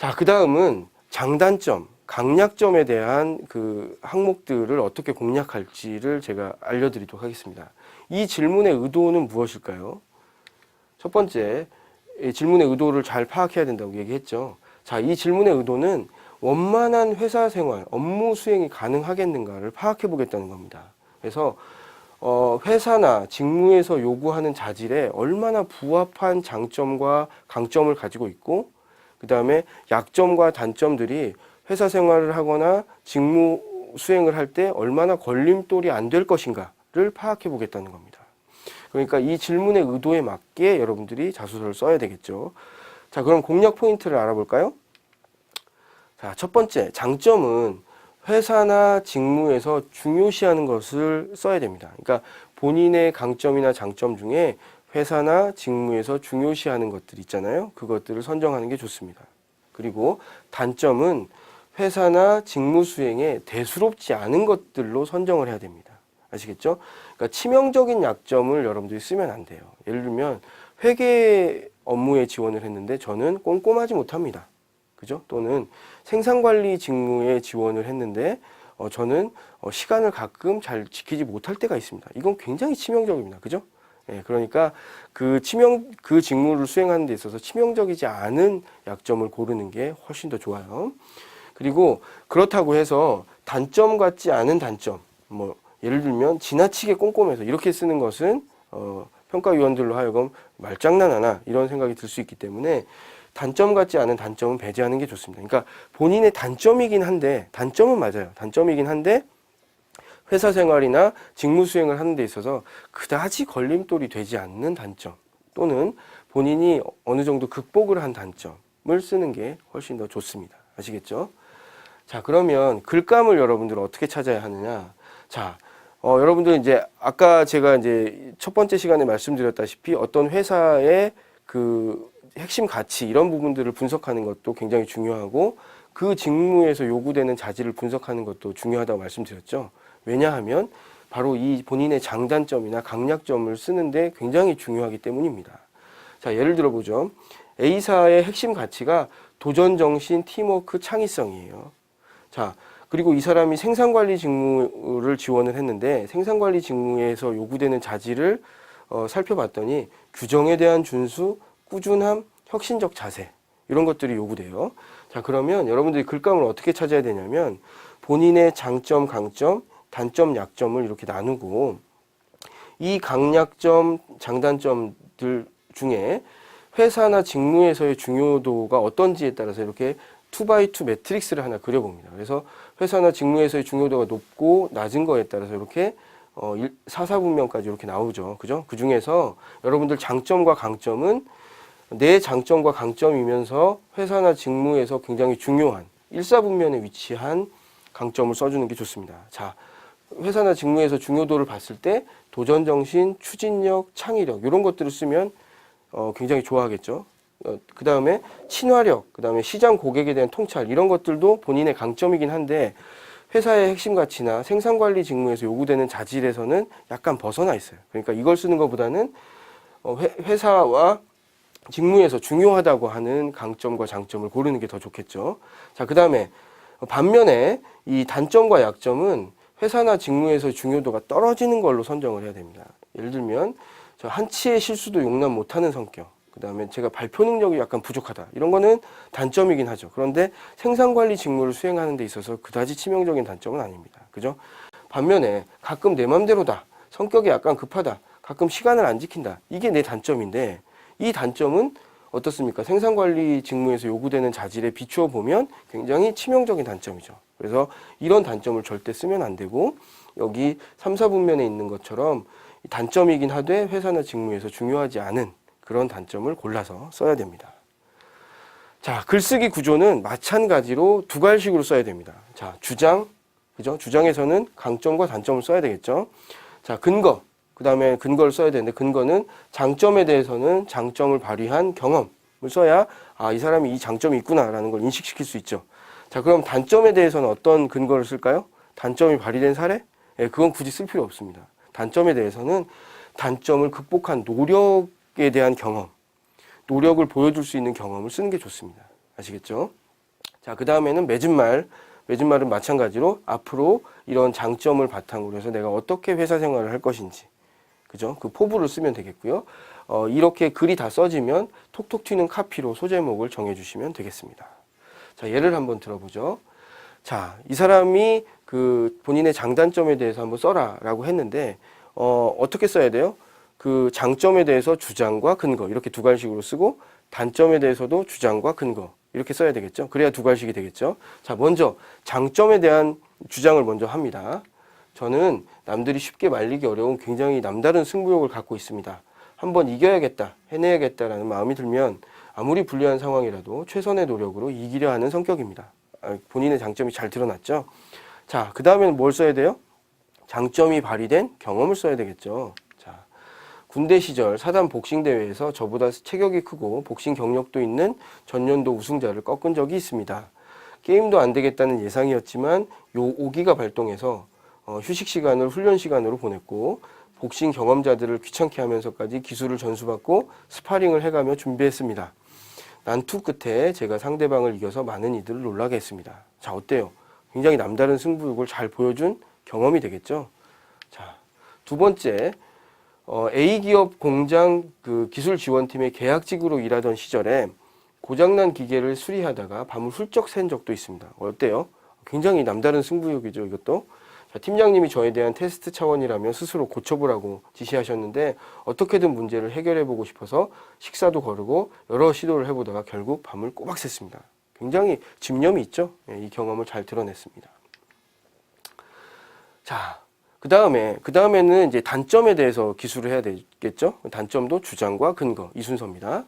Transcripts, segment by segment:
자, 그 다음은 장단점, 강약점에 대한 그 항목들을 어떻게 공략할지를 제가 알려드리도록 하겠습니다. 이 질문의 의도는 무엇일까요? 첫 번째, 이 질문의 의도를 잘 파악해야 된다고 얘기했죠. 자, 이 질문의 의도는 원만한 회사 생활, 업무 수행이 가능하겠는가를 파악해 보겠다는 겁니다. 그래서 회사나 직무에서 요구하는 자질에 얼마나 부합한 장점과 강점을 가지고 있고, 그 다음에 약점과 단점들이 회사 생활을 하거나 직무 수행을 할 때 얼마나 걸림돌이 안 될 것인가를 파악해 보겠다는 겁니다. 그러니까 이 질문의 의도에 맞게 여러분들이 자소서를 써야 되겠죠. 자, 그럼 공략 포인트를 알아볼까요? 자, 첫 번째, 장점은 회사나 직무에서 중요시하는 것을 써야 됩니다. 그러니까 본인의 강점이나 장점 중에 회사나 직무에서 중요시하는 것들 있잖아요. 그것들을 선정하는 게 좋습니다. 그리고 단점은 회사나 직무 수행에 대수롭지 않은 것들로 선정을 해야 됩니다. 아시겠죠? 그러니까 치명적인 약점을 여러분들이 쓰면 안 돼요. 예를 들면 회계 업무에 지원을 했는데 저는 꼼꼼하지 못합니다. 그죠? 또는 생산관리 직무에 지원을 했는데 저는 시간을 가끔 잘 지키지 못할 때가 있습니다. 이건 굉장히 치명적입니다. 그죠? 예, 그러니까 그 직무를 수행하는 데 있어서 치명적이지 않은 약점을 고르는 게 훨씬 더 좋아요. 그리고 그렇다고 해서 단점 같지 않은 단점, 뭐 예를 들면 지나치게 꼼꼼해서 이렇게 쓰는 것은 평가위원들로 하여금 말장난하나 이런 생각이 들 수 있기 때문에 단점 같지 않은 단점은 배제하는 게 좋습니다. 그러니까 본인의 단점이긴 한데, 단점은 맞아요. 단점이긴 한데 회사 생활이나 직무 수행을 하는 데 있어서 그다지 걸림돌이 되지 않는 단점, 또는 본인이 어느 정도 극복을 한 단점을 쓰는 게 훨씬 더 좋습니다. 아시겠죠? 자, 그러면 글감을 여러분들 어떻게 찾아야 하느냐? 자, 여러분들 이제 아까 제가 이제 첫 번째 시간에 말씀드렸다시피 어떤 회사의 그 핵심 가치 이런 부분들을 분석하는 것도 굉장히 중요하고, 그 직무에서 요구되는 자질을 분석하는 것도 중요하다고 말씀드렸죠. 왜냐하면 바로 이 본인의 장단점이나 강약점을 쓰는데 굉장히 중요하기 때문입니다. 자, 예를 들어 보죠. A사의 핵심 가치가 도전정신, 팀워크, 창의성이에요. 자, 그리고 이 사람이 생산관리 직무를 지원을 했는데 생산관리 직무에서 요구되는 자질을 살펴봤더니 규정에 대한 준수, 꾸준함, 혁신적 자세 이런 것들이 요구돼요. 자, 그러면 여러분들이 글감을 어떻게 찾아야 되냐면 본인의 장점, 강점, 단점, 약점을 이렇게 나누고 이 강약점, 장단점들 중에 회사나 직무에서의 중요도가 어떤지에 따라서 이렇게 2x2 매트릭스를 하나 그려봅니다. 그래서 회사나 직무에서의 중요도가 높고 낮은 거에 따라서 이렇게 4사분면까지 이렇게 나오죠. 그죠? 그 중에서 여러분들 장점과 강점은 내 장점과 강점이면서 회사나 직무에서 굉장히 중요한 1사분면에 위치한 강점을 써주는 게 좋습니다. 자, 회사나 직무에서 중요도를 봤을 때 도전정신, 추진력, 창의력 이런 것들을 쓰면 굉장히 좋아하겠죠. 그 다음에 친화력, 그 다음에 시장 고객에 대한 통찰 이런 것들도 본인의 강점이긴 한데 회사의 핵심 가치나 생산관리 직무에서 요구되는 자질에서는 약간 벗어나 있어요. 그러니까 이걸 쓰는 것보다는 회사와 직무에서 중요하다고 하는 강점과 장점을 고르는 게 더 좋겠죠. 자, 그 다음에 반면에 이 단점과 약점은 회사나 직무에서 중요도가 떨어지는 걸로 선정을 해야 됩니다. 예를 들면 저 한치의 실수도 용납 못하는 성격, 그 다음에 제가 발표 능력이 약간 부족하다 이런 거는 단점이긴 하죠. 그런데 생산관리 직무를 수행하는 데 있어서 그다지 치명적인 단점은 아닙니다. 그죠? 반면에 가끔 내 맘대로다, 성격이 약간 급하다, 가끔 시간을 안 지킨다, 이게 내 단점인데 이 단점은 어떻습니까? 생산관리 직무에서 요구되는 자질에 비추어 보면 굉장히 치명적인 단점이죠. 그래서 이런 단점을 절대 쓰면 안 되고 여기 3, 4분면에 있는 것처럼 단점이긴 하되 회사나 직무에서 중요하지 않은 그런 단점을 골라서 써야 됩니다. 자, 글쓰기 구조는 마찬가지로 두 갈식으로 써야 됩니다. 자, 주장, 그죠? 주장에서는 강점과 단점을 써야 되겠죠. 자, 근거. 그 다음에 근거를 써야 되는데 근거는 장점에 대해서는 장점을 발휘한 경험을 써야 이 사람이 이 장점이 있구나라는 걸 인식시킬 수 있죠. 자, 그럼 단점에 대해서는 어떤 근거를 쓸까요? 단점이 발휘된 사례? 예, 그건 굳이 쓸 필요 없습니다. 단점에 대해서는 단점을 극복한 노력에 대한 경험, 노력을 보여줄 수 있는 경험을 쓰는 게 좋습니다. 아시겠죠? 자, 그 다음에는 맺은말. 맺은말은 마찬가지로 앞으로 이런 장점을 바탕으로 해서 내가 어떻게 회사 생활을 할 것인지, 그죠? 그 포부를 쓰면 되겠고요. 이렇게 글이 다 써지면 톡톡 튀는 카피로 소제목을 정해주시면 되겠습니다. 자, 예를 한번 들어보죠. 자, 이 사람이 그 본인의 장단점에 대해서 한번 써라라고 했는데, 어떻게 써야 돼요? 그 장점에 대해서 주장과 근거 이렇게 두 갈식으로 쓰고, 단점에 대해서도 주장과 근거 이렇게 써야 되겠죠. 그래야 두 갈식이 되겠죠. 자, 먼저 장점에 대한 주장을 먼저 합니다. 저는 남들이 쉽게 말리기 어려운 굉장히 남다른 승부욕을 갖고 있습니다. 한번 이겨야겠다, 해내야겠다라는 마음이 들면 아무리 불리한 상황이라도 최선의 노력으로 이기려 하는 성격입니다. 본인의 장점이 잘 드러났죠. 자, 그 다음에는 뭘 써야 돼요? 장점이 발휘된 경험을 써야 되겠죠. 자, 군대 시절 사단 복싱 대회에서 저보다 체격이 크고 복싱 경력도 있는 전년도 우승자를 꺾은 적이 있습니다. 게임도 안 되겠다는 예상이었지만 요 오기가 발동해서 휴식 시간을 훈련 시간으로 보냈고 복싱 경험자들을 귀찮게 하면서까지 기술을 전수받고 스파링을 해가며 준비했습니다. 난투 끝에 제가 상대방을 이겨서 많은 이들을 놀라게 했습니다. 자, 어때요? 굉장히 남다른 승부욕을 잘 보여준 경험이 되겠죠? 자, 두 번째, A기업 공장 그 기술 지원팀의 계약직으로 일하던 시절에 고장난 기계를 수리하다가 밤을 훌쩍 샌 적도 있습니다. 어때요? 굉장히 남다른 승부욕이죠, 이것도. 자, 팀장님이 저에 대한 테스트 차원이라며 스스로 고쳐보라고 지시하셨는데 어떻게든 문제를 해결해보고 싶어서 식사도 거르고 여러 시도를 해보다가 결국 밤을 꼬박 샜습니다. 굉장히 집념이 있죠. 이 경험을 잘 드러냈습니다. 자, 그 다음에는 이제 단점에 대해서 기술을 해야 되겠죠. 단점도 주장과 근거 이 순서입니다.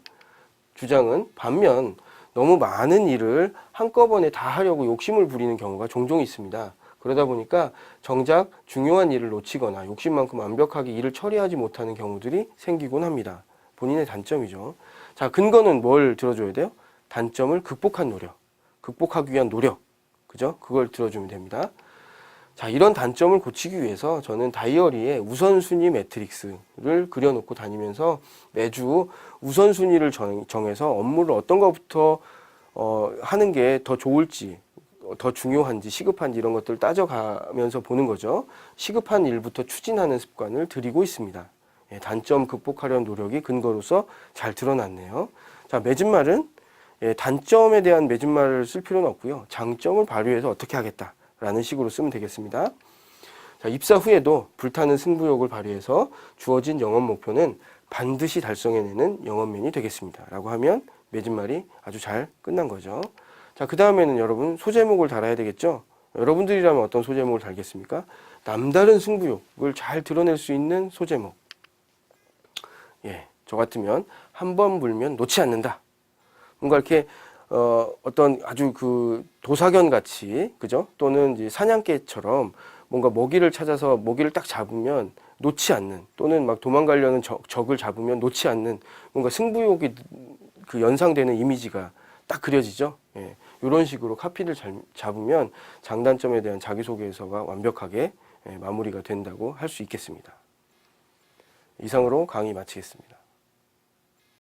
주장은 반면 너무 많은 일을 한꺼번에 다 하려고 욕심을 부리는 경우가 종종 있습니다. 그러다 보니까 정작 중요한 일을 놓치거나 욕심만큼 완벽하게 일을 처리하지 못하는 경우들이 생기곤 합니다. 본인의 단점이죠. 자, 근거는 뭘 들어줘야 돼요? 단점을 극복한 노력, 극복하기 위한 노력, 그죠? 그걸 들어주면 됩니다. 자, 이런 단점을 고치기 위해서 저는 다이어리에 우선순위 매트릭스를 그려놓고 다니면서 매주 우선순위를 정해서 업무를 어떤 것부터 하는 게 더 좋을지, 더 중요한지, 시급한지 이런 것들을 따져가면서 보는 거죠. 시급한 일부터 추진하는 습관을 들이고 있습니다. 예, 단점 극복하려는 노력이 근거로서 잘 드러났네요. 자, 맺은말은 단점에 대한 맺은말을 쓸 필요는 없고요. 장점을 발휘해서 어떻게 하겠다라는 식으로 쓰면 되겠습니다. 자, 입사 후에도 불타는 승부욕을 발휘해서 주어진 영업 목표는 반드시 달성해내는 영업맨이 되겠습니다. 라고 하면 맺은말이 아주 잘 끝난 거죠. 자, 그 다음에는 여러분 소제목을 달아야 되겠죠. 여러분들이라면 어떤 소제목을 달겠습니까? 남다른 승부욕을 잘 드러낼 수 있는 소제목. 예, 저 같으면 한 번 물면 놓지 않는다. 뭔가 이렇게 어떤 아주 그 도사견 같이, 그죠? 또는 이제 사냥개처럼 뭔가 먹이를 찾아서 먹이를 딱 잡으면 놓지 않는, 또는 막 도망가려는 적을 잡으면 놓지 않는 뭔가 승부욕이 그 연상되는 이미지가 딱 그려지죠. 예, 이런 식으로 카피를 잘 잡으면 장단점에 대한 자기소개서가 완벽하게 마무리가 된다고 할 수 있겠습니다. 이상으로 강의 마치겠습니다.